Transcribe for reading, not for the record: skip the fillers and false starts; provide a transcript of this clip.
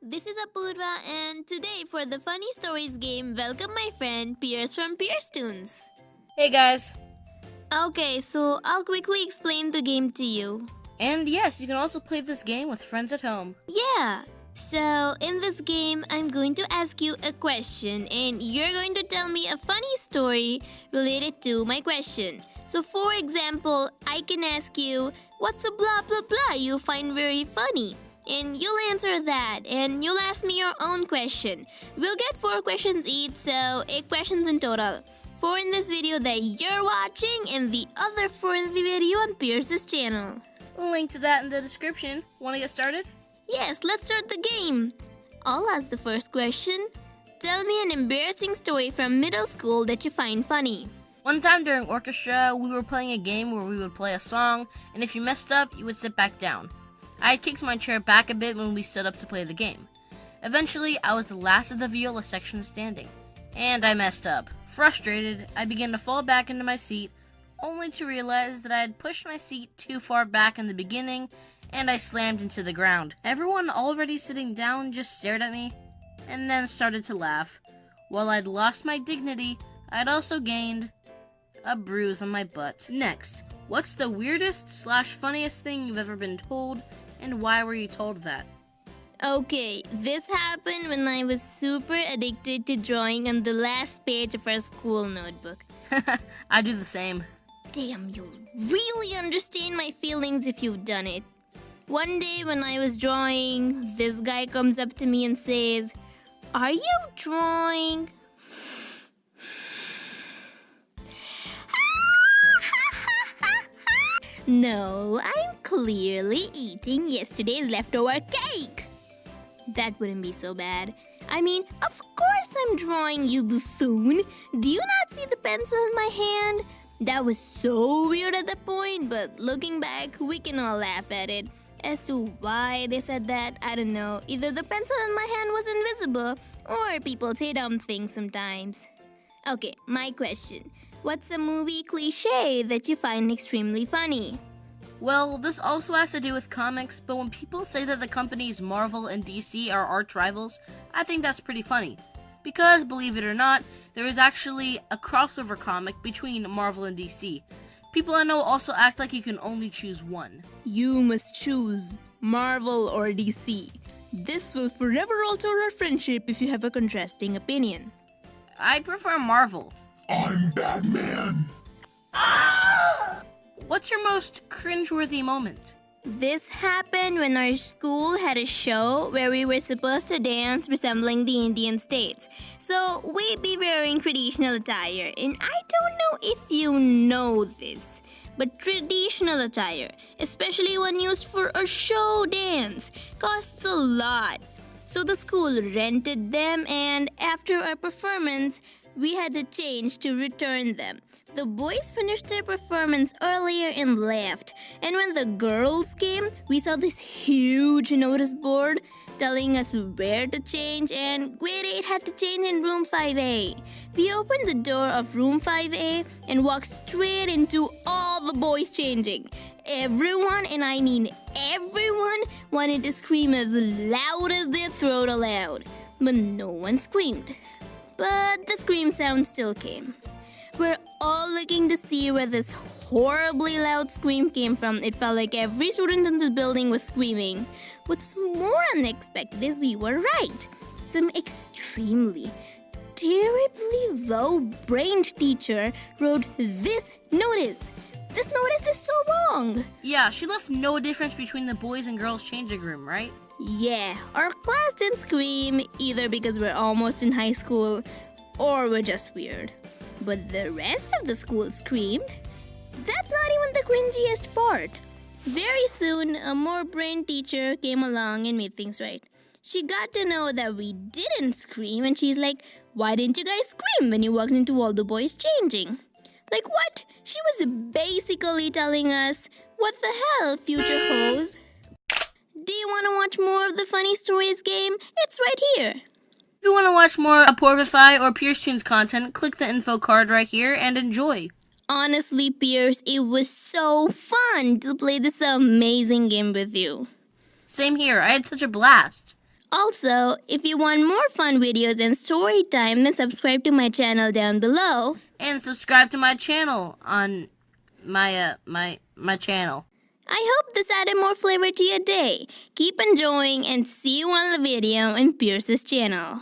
this is Apurva, and today for the Funny Stories game, welcome my friend Pierce from PierceToons. Hey guys! Okay, so I'll quickly explain the game to you. And yes, you can also play this game with friends at home. Yeah! So, in this game, I'm going to ask you a question and you're going to tell me a funny story related to my question. So, for example, I can ask you, what's a blah blah blah you find very funny? And you'll answer that and you'll ask me your own question. We'll get 4 questions each, so 8 questions in total. 4 in this video that you're watching and the other 4 in the video on Pierce's channel. Link to that in the description. Want to get started? Yes, let's start the game. I'll ask the first question. Tell me an embarrassing story from middle school that you find funny. One time during orchestra, we were playing a game where we would play a song, and if you messed up, you would sit back down. I had kicked my chair back a bit when we stood up to play the game. Eventually, I was the last of the viola section standing, and I messed up. Frustrated, I began to fall back into my seat, only to realize that I had pushed my seat too far back in the beginning, and I slammed into the ground. Everyone already sitting down just stared at me, and then started to laugh. While I'd lost my dignity, I'd also gained a bruise on my butt. Next, what's the weirdest/funniest thing you've ever been told, and why were you told that? Okay, this happened when I was super addicted to drawing on the last page of our school notebook. I do the same. Damn, you'll really understand my feelings if you've done it. One day when I was drawing, this guy comes up to me and says, "Are you drawing?" No, I'm clearly eating yesterday's leftover cake. That wouldn't be so bad. I mean, of course I'm drawing, you buffoon. Do you not see the pencil in my hand? That was so weird at that point, but looking back, we can all laugh at it. As to why they said that, I don't know. Either the pencil in my hand was invisible, or people say dumb things sometimes. Okay, my question. What's a movie cliche that you find extremely funny? Well, this also has to do with comics, but when people say that the companies Marvel and DC are arch rivals, I think that's pretty funny. Because, believe it or not, there is actually a crossover comic between Marvel and DC. People I know also act like you can only choose one. You must choose Marvel or DC. This will forever alter our friendship if you have a contrasting opinion. I prefer Marvel. I'm Batman. What's your most cringeworthy moment? This happened when our school had a show where we were supposed to dance resembling the Indian states. So we'd be wearing traditional attire, and I don't know if you know this, but traditional attire, especially one used for a show dance, costs a lot. So the school rented them, and after our performance, we had to change to return them. The boys finished their performance earlier and left. And when the girls came, we saw this huge notice board telling us where to change, and grade 8 had to change in room 5A. We opened the door of room 5A and walked straight into all the boys changing. Everyone, and I mean everyone, wanted to scream as loud as their throat allowed. But no one screamed. But the scream sound still came. We're all looking to see where this horribly loud scream came from. It felt like every student in the building was screaming. What's more unexpected is we were right. Some extremely, terribly low-brained teacher wrote this notice. This notice is so wrong. Yeah, she left no difference between the boys and girls changing room, right? Yeah, our class didn't scream either because we're almost in high school or we're just weird. But the rest of the school screamed. That's not even the cringiest part. Very soon, a more brain teacher came along and made things right. She got to know that we didn't scream and she's like, "Why didn't you guys scream when you walked into all the boys changing?" Like what? She was basically telling us, what the hell, future hoes? Do you want to watch more of the Funny Stories game? It's right here. If you want to watch more Apurvify or PierceToons content, click the info card right here and enjoy. Honestly, Pierce, it was so fun to play this amazing game with you. Same here, I had such a blast. Also, if you want more fun videos and story time, then subscribe to my channel down below. And subscribe to my channel on my channel. I hope this added more flavor to your day. Keep enjoying and see you on the video in Pierce's channel.